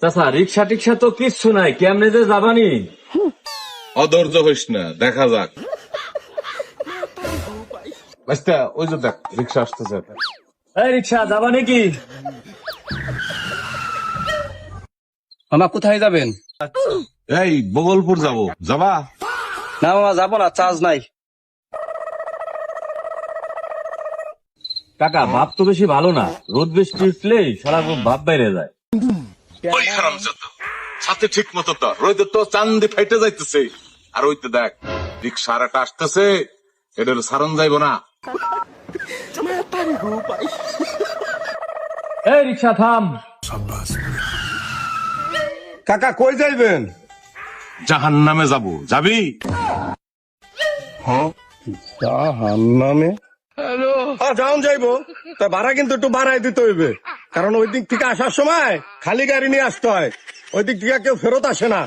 চাচা রিক্সা টিক্সা তো কিচ্ছু নাই, কেমনে যে যাবানি? অধৈর্য হইস না, দেখা যাক। আচ্ছা ওই যে দেখ রিক্সা আসতেছে। এই রিক্সা যাবা নাকি? মামা কোথায় যাবেন? এই বগলপুর যাবো, যাবা? না মামা যাবো না, চার্জ নাই। কাকা ভাব তো বেশি ভালো না, রোদ বৃষ্টি উঠলেই সারা ভাব বাইরে যায়। ওই হারামজাদা, সাথে ঠিক মতো তো রইতে তো চান্দি ফাইটে যাইতেছে। আর ওইতে দেখ রিক্সা আর একটা আসতেছে, এটার সারণ যাইব না। এই রিক্সা থাম। কাকা কই যাইবেন? জাহান নামে যাবো, যাবি? হান্নামে যাওন যাইবো, তা ভাড়া কিন্তু একটু বাড়াই দিতে হইবে, কারণ ওই দিক থেকে আসার সময় খালি গাড়ি নিয়ে আসতে হয়, ওই দিক থেকে কেউ ফেরত আসে না।